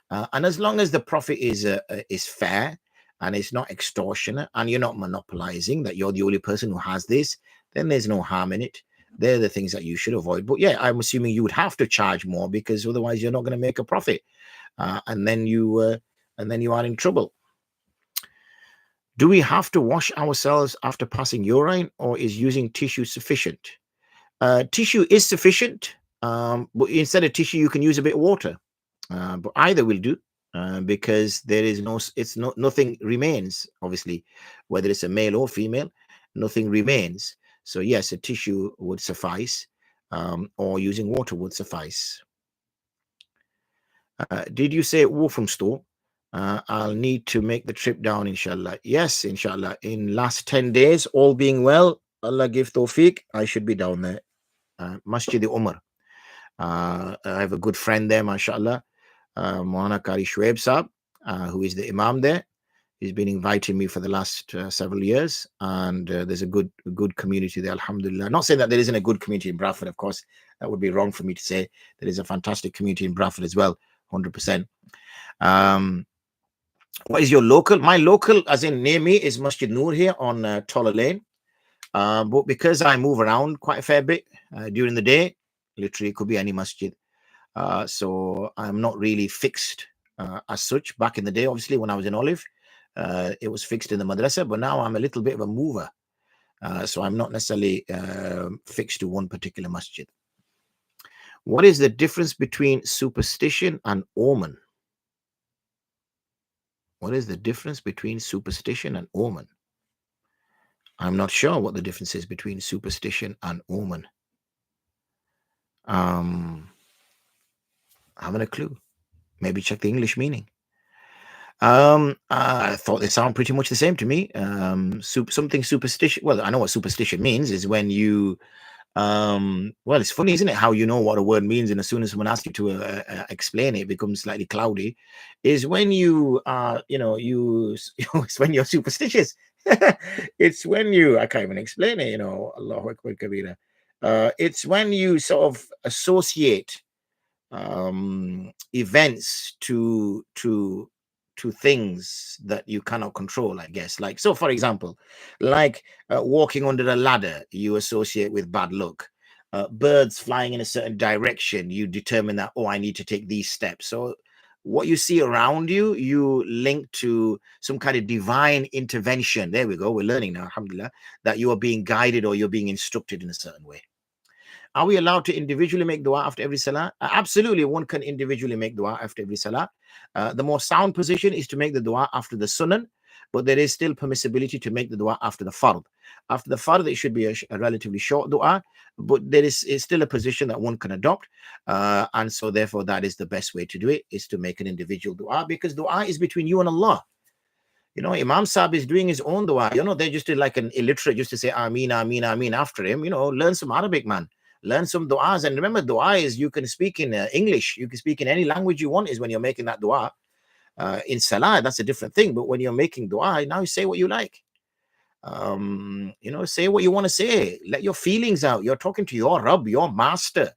Speaker 1: And as long as the profit is fair, and it's not extortionate, and you're not monopolizing, that you're the only person who has this, then there's no harm in it. They're the things that you should avoid. But yeah, I'm assuming you would have to charge more, because otherwise you're not going to make a profit, and then you are in trouble. Do we have to wash ourselves after passing urine, or is using tissue sufficient? Tissue is sufficient, but instead of tissue, you can use a bit of water. But either will do. Because there is nothing remains, obviously, whether it's a male or female, nothing remains. So yes, a tissue would suffice, or using water would suffice. Did you say Walthamstow? I'll need to make the trip down, inshallah. Yes, inshallah. In last 10 days, all being well, Allah give tawfiq, I should be down there. Masjid Umar. I have a good friend there, mashallah. Maulana Qari Shuaib Saab, who is the imam there. He's been inviting me for the last several years, and there's a good community there, alhamdulillah. Not saying that there isn't a good community in Bradford, of course. That would be wrong for me to say. There is a fantastic community in Bradford as well, 100%. What is your local? My local, as in near me, is Masjid Noor here on Toller Lane. But because I move around quite a fair bit during the day, literally it could be any masjid. So I'm not really fixed as such. Back in the day, obviously, when I was in Olive, it was fixed in the madrasa, but now I'm a little bit of a mover. So I'm not necessarily fixed to one particular masjid. What is the difference between superstition and omen? What is the difference between superstition and omen? I'm not sure what the difference is between superstition and omen. I haven't a clue. Maybe check the English meaning. I thought they sound pretty much the same to me. Something superstition. Well, I know what superstition means is when you, well, it's funny, isn't it? How you know what a word means, and as soon as someone asks you to explain it, it becomes slightly cloudy. Is when you, it's when you're superstitious. It's when you, I can't even explain it. Allahu Akbar Kabira. It's when you sort of associate events to things that you cannot control, I guess. Like, so for example, like walking under a ladder, you associate with bad luck. Birds flying in a certain direction, you determine that, oh, I need to take these steps. So what you see around you, you link to some kind of divine intervention. There we go, we're learning now, alhamdulillah, that you are being guided or you're being instructed in a certain way. Are we allowed to individually make dua after every salah? Absolutely, one can individually make dua after every salah. The more sound position is to make the dua after the sunnah, but there is still permissibility to make the dua after the fard. After the fard, it should be a relatively short dua, but there is still a position that one can adopt. And so therefore, that is the best way to do it, is to make an individual dua, because dua is between you and Allah. Imam Sahib is doing his own dua. They're just like an illiterate just to say Ameen, Ameen, Ameen after him. Learn some Arabic, man. Learn some du'as. And remember, dua is, you can speak in English. You can speak in any language you want, is when you're making that dua. In salah, that's a different thing. But when you're making dua, now you say what you like. Say what you want to say. Let your feelings out. You're talking to your Rabb, your master,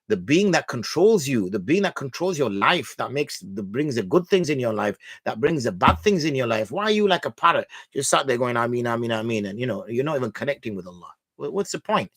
Speaker 1: the being that controls you, the being that controls your life, that brings the good things in your life, that brings the bad things in your life. Why are you like a parrot? Just sat there going, Ameen, Ameen, Ameen. And, you're not even connecting with Allah. What's the point?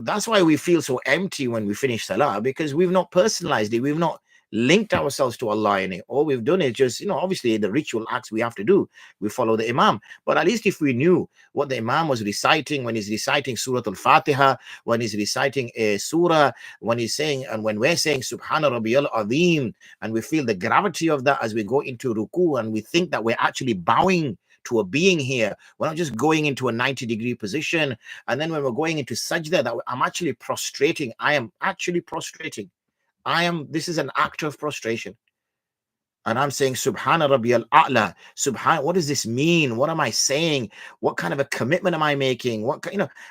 Speaker 1: That's why we feel so empty when we finish salah, because we've not personalized it. We've not linked ourselves to Allah in it. All we've done is just, obviously the ritual acts we have to do, we follow the imam. But at least if we knew what the imam was reciting when he's reciting Surah Al-Fatiha, when he's reciting a surah, when he's saying, and when we're saying Subhana Rabbiyal Azim, and we feel the gravity of that as we go into ruku, and we think that we're actually bowing to a being here. We're not just going into a 90-degree position. And then when we're going into sajda, that I'm actually prostrating. I am actually prostrating. This is an act of prostration. And I'm saying, Subhana Rabbiyal A'la. Subhan, what does this mean? What am I saying? What kind of a commitment am I making?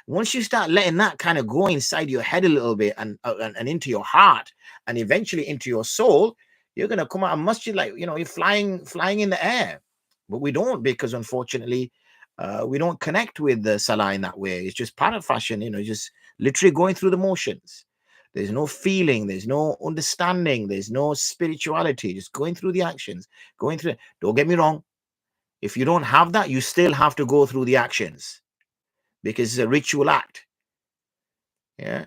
Speaker 1: Once you start letting that kind of go inside your head a little bit and into your heart and eventually into your soul, you're going to come out of masjid like, you're flying in the air. But we don't, because unfortunately, we don't connect with the salah in that way. It's just parrot fashion, just literally going through the motions. There's no feeling, there's no understanding, there's no spirituality, just going through the actions, going through. Don't get me wrong. If you don't have that, you still have to go through the actions, because it's a ritual act. Yeah.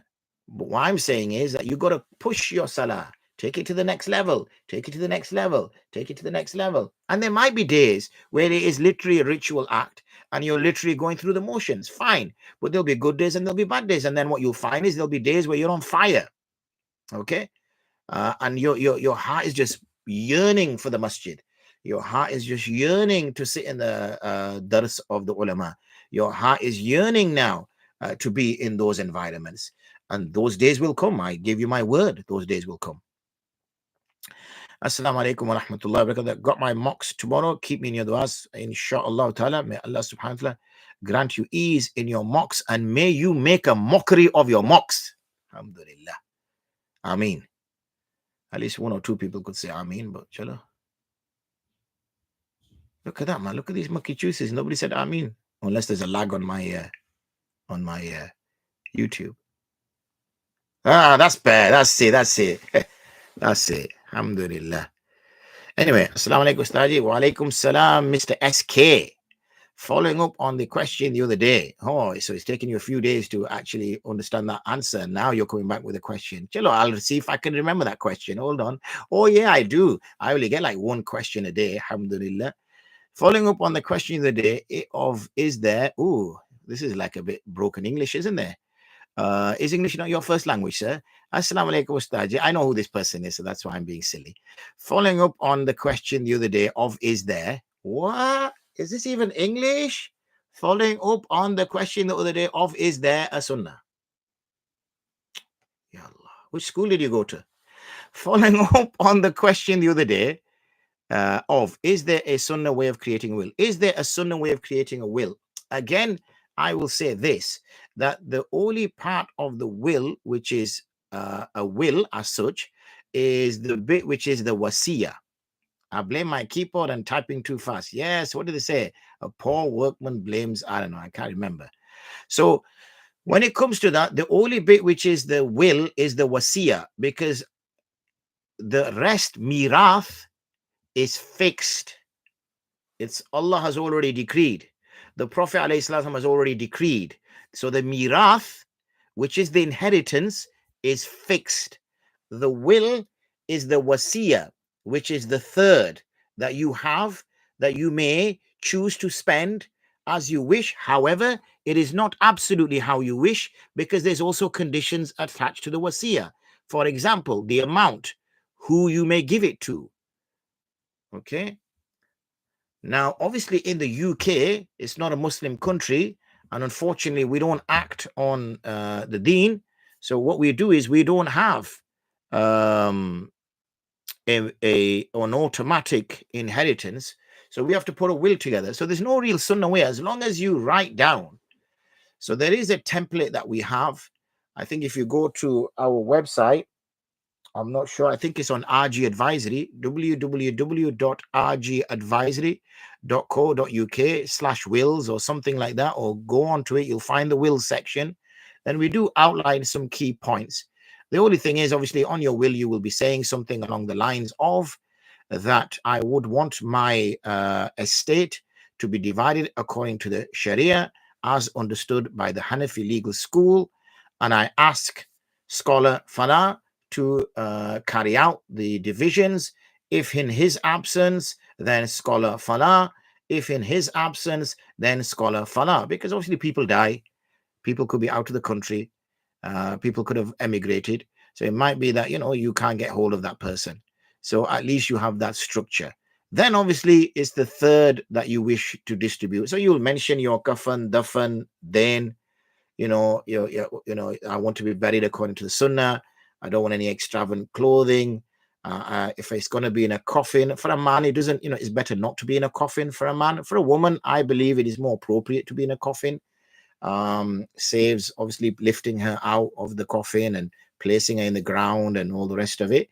Speaker 1: But what I'm saying is that you got to push your salah. Take it to the next level. Take it to the next level. Take it to the next level. And there might be days where it is literally a ritual act and you're literally going through the motions. Fine. But there'll be good days and there'll be bad days. And then what you'll find is there'll be days where you're on fire. Okay? And your heart is just yearning for the masjid. Your heart is just yearning to sit in the dars of the ulama. Your heart is yearning now to be in those environments. And those days will come. I give you my word. Those days will come. Assalamu alaikum wa rahmatullahi wa barakatuh. Got my mocks tomorrow. Keep me in your du'as. Insha'Allah ta'ala. May Allah subhanahu wa ta'ala grant you ease in your mocks, and may you make a mockery of your mocks. Alhamdulillah. Ameen. At least one or two people could say Ameen, but chala. Look at that, man. Look at these monkey juices. Nobody said Ameen, unless there's a lag on my YouTube. That's bad. That's it. That's it. Alhamdulillah. Anyway, assalamu alaikum, Ustaji. Wa alaikum salam, Mr. SK Following up on the question the other day. Oh, so it's taking you a few days to actually understand that answer. Now you're coming back with a question. Chalo, I'll see if I can remember that question. Hold on. Oh, yeah, I do. I only get like one question a day. Alhamdulillah. Following up on the question of the day of is there, this is like a bit broken English, isn't there? Is English not your first language, sir? Assalamu alaikum, Ustad. I know who this person is, so that's why I'm being silly. Following up on the question the other day of is there, what? Is this even English? Following up on the question the other day of is there a sunnah? Ya Allah. Which school did you go to? Following up on the question the other day of is there a sunnah way of creating a will? Is there a sunnah way of creating a will? Again, I will say this, that the only part of the will, which is a will as such, is the bit which is the wasiyah. I blame my keyboard and typing too fast. Yes, what did they say? A poor workman blames, I don't know, I can't remember. So when it comes to that, the only bit which is the will is the wasiyah, because the rest, mirath, is fixed. It's Allah has already decreed. The Prophet ﷺ has already decreed. So the mirath, which is the inheritance, is fixed. The will is the wasiyah, which is the third that you have, that you may choose to spend as you wish. However, it is not absolutely how you wish, because there's also conditions attached to the wasiyah. For example, the amount, who you may give it to. Okay. Now, obviously, in the UK, it's not a Muslim country, and unfortunately, we don't act on the deen. So what we do is we don't have an automatic inheritance. So we have to put a will together. So there's no real sunnah way as long as you write down. So there is a template that we have. I think if you go to our website, I'm not sure. I think it's on RG Advisory, www.rgadvisory.co.uk/wills or something like that, or go on to it. You'll find the will section. And we do outline some key points. The only thing is, obviously, on your will, you will be saying something along the lines of that I would want my estate to be divided according to the Sharia as understood by the Hanafi legal school. And I ask scholar Fana to carry out the divisions. If in his absence, then scholar Fala. If in his absence, then scholar Fala. Because obviously people die. People could be out of the country. People could have emigrated. So it might be that, you can't get hold of that person. So at least you have that structure. Then obviously it's the third that you wish to distribute. So you'll mention your kafan, dafan, then, I want to be buried according to the Sunnah. I don't want any extravagant clothing. If it's going to be in a coffin, for a man, it doesn't, it's better not to be in a coffin for a man. For a woman, I believe it is more appropriate to be in a coffin. Saves obviously lifting her out of the coffin and placing her in the ground and all the rest of it.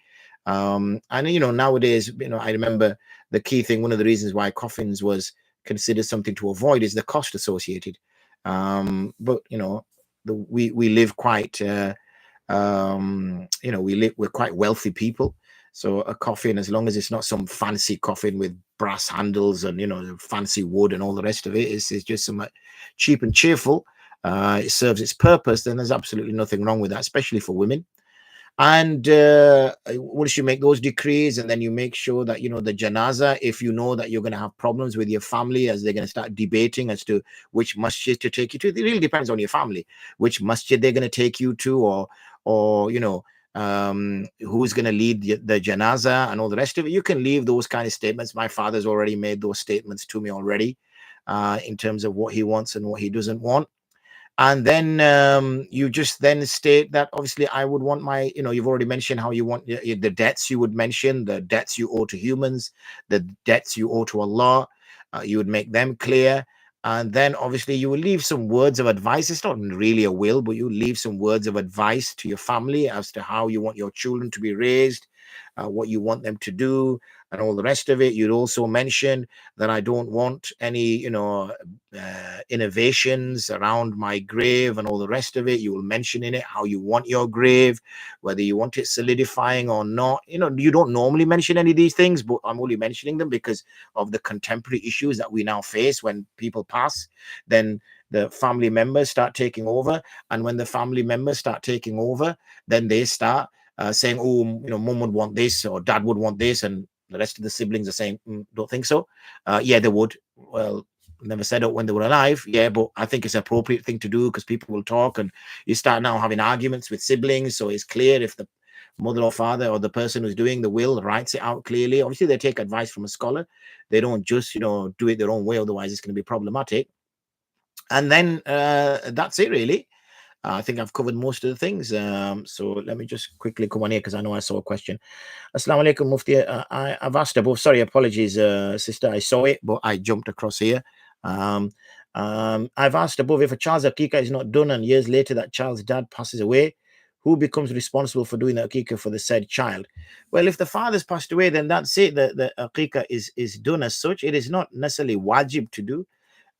Speaker 1: And nowadays, I remember the key thing, one of the reasons why coffins was considered something to avoid is the cost associated. But we live quite we're quite wealthy people. So a coffin, as long as it's not some fancy coffin with brass handles and fancy wood and all the rest of it, it's just somewhat cheap and cheerful. It serves its purpose, then there's absolutely nothing wrong with that, especially for women. And once you make those decrees, and then you make sure that the janaza, if you know that you're going to have problems with your family as they're going to start debating as to which masjid to take you to, it really depends on your family, which masjid they're going to take you to, or who's going to lead the janaza and all the rest of it. You can leave those kind of statements. My father's already made those statements to me already, in terms of what he wants and what he doesn't want. And then you just then state that obviously I would want my, you've already mentioned how you want the debts. You would mention the debts you owe to humans, the debts you owe to Allah. You would make them clear. And then obviously you will leave some words of advice. It's not really a will, but you leave some words of advice to your family as to how you want your children to be raised. what you want them to do, and all the rest of it. You'd also mention that I don't want any, innovations around my grave and all the rest of it. You will mention in it how you want your grave, whether you want it solidifying or not. You don't normally mention any of these things, but I'm only mentioning them because of the contemporary issues that we now face. When people pass, then the family members start taking over, and when the family members start taking over, then they start saying, oh, mum would want this or dad would want this, and the rest of the siblings are saying, don't think so. Yeah, they would. Well, never said it when they were alive. Yeah, but I think it's an appropriate thing to do because people will talk, and you start now having arguments with siblings. So it's clear if the mother or father or the person who's doing the will writes it out clearly. Obviously, they take advice from a scholar. They don't just, do it their own way. Otherwise, it's going to be problematic. And then that's it, really. I think I've covered most of the things. So let me just quickly come on here because I know I saw a question. Assalamu alaikum, Mufti. I've asked above. Sorry, apologies, sister. I saw it, but I jumped across here. I've asked above, if a child's akika is not done and years later that child's dad passes away, who becomes responsible for doing the akika for the said child? Well, if the father's passed away, then that's it. The akika is done as such. It is not necessarily wajib to do.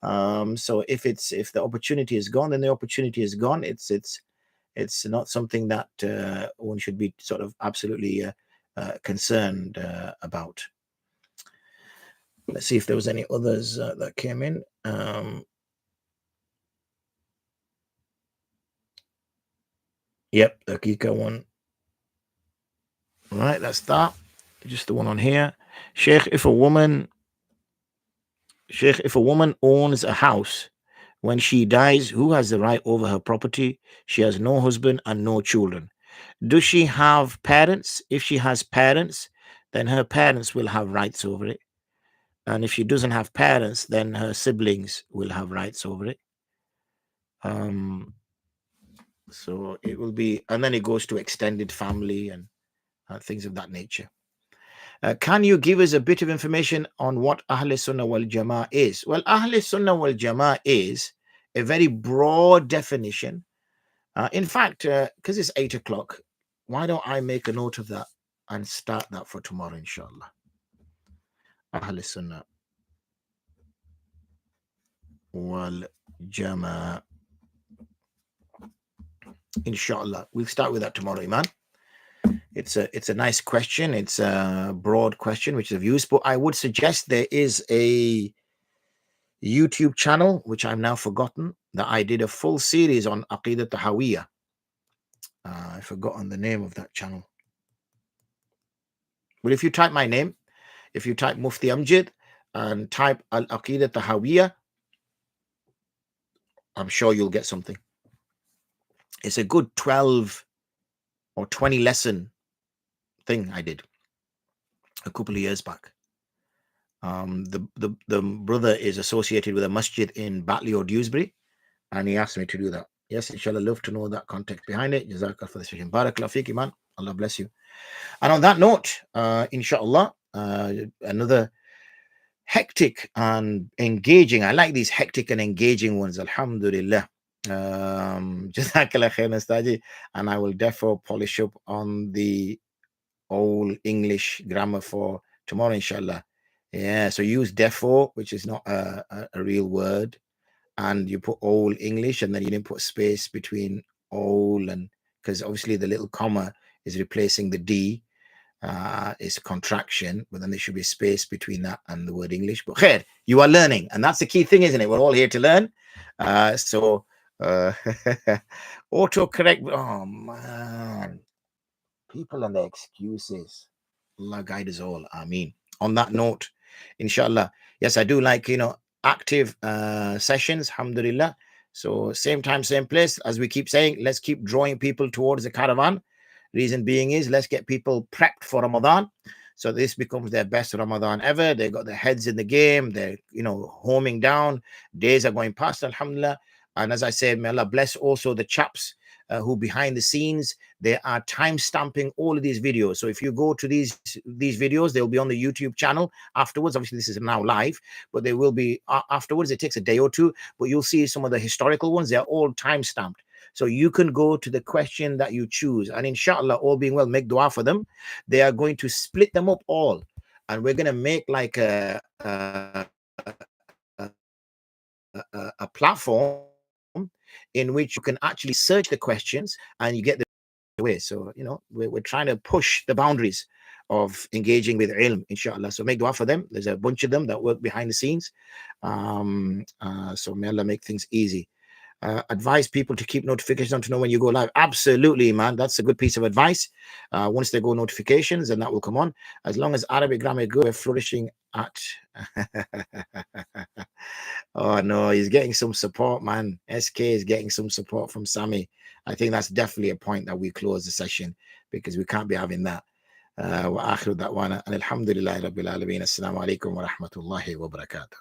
Speaker 1: So if the opportunity is gone, then the opportunity is gone. It's not something that one should be sort of absolutely concerned about. Let's see if there was any others that came in. Yep, the Kika one. All right, that's that. Just the one on here. Shaykh, if a woman owns a house, when she dies, who has the right over her property? She has no husband and no children. Does she have parents? If she has parents, then her parents will have rights over it. And if she doesn't have parents, then her siblings will have rights over it. So it will be, and then it goes to extended family and things of that nature. Can you give us a bit of information on what Ahl Sunnah wal Jamaat is? Well, Ahl Sunnah wal Jamaat is a very broad definition. In fact, because it's 8 o'clock, why don't I make a note of that and start that for tomorrow, inshallah. Ahl Sunnah wal Jamaat. Inshallah. We'll start with that tomorrow, Iman. It's a nice question. It's a broad question, which is of use, but I would suggest there is a YouTube channel, which I've now forgotten, that I did a full series on Aqidat Tahawiyah. I've forgotten the name of that channel. Well, if you type my name, if you type Mufti Amjad and type Al-Aqidat Tahawiyah, I'm sure you'll get something. It's a good 12 or 20 lesson thing I did a couple of years back. The brother is associated with a masjid in Batley or Dewsbury, and he asked me to do that. Yes, inshallah, love to know that context behind it. Jazakallah for this session. Barakallah fiqh, man. Allah bless you. And on that note, inshallah, another hectic and engaging. I like these hectic and engaging ones. Alhamdulillah. Jazakallah khair, Nastaji. And I will therefore polish up on the old English grammar for tomorrow, inshallah. Yeah, so use therefore, which is not a real word, and you put old English, and then you didn't put space between old, and because obviously the little comma is replacing the D. It's a contraction, but then there should be a space between that and the word English. But khair, you are learning, and that's the key thing, isn't it? We're all here to learn. So autocorrect. Oh man, people and their excuses. Allah guide us all. Ameen. On that note, inshallah, yes, I do like, active sessions, alhamdulillah. So same time, same place, as we keep saying, let's keep drawing people towards the caravan. Reason being is, let's get people prepped for Ramadan, so this becomes their best Ramadan ever. They got their heads in the game. They're, homing down. Days are going past, alhamdulillah. And as I said, may Allah bless also the chaps who behind the scenes, they are time stamping all of these videos. So if you go to these videos, they'll be on the YouTube channel afterwards. Obviously, this is now live, but they will be afterwards. It takes a day or two, but you'll see some of the historical ones. They're all time stamped. So you can go to the question that you choose, and inshallah, all being well, make dua for them. They are going to split them up all, and we're going to make like a platform in which you can actually search the questions and you get the way. So, you know, we're trying to push the boundaries of engaging with ilm, inshallah. So make dua for them. There's a bunch of them that work behind the scenes. So may Allah make things easy. Advise people to keep notifications on to know when you go live. Absolutely, man. That's a good piece of advice. Once they go notifications, and that will come on. As long as Arabic grammar good, we're flourishing at. Oh no, he's getting some support, man. SK is getting some support from Sammy. I think that's definitely a point that we close the session, because we can't be having that. وآخر دعوانا أن الحمد لله رب العالمين. السلام عليكم ورحمة الله وبركاته.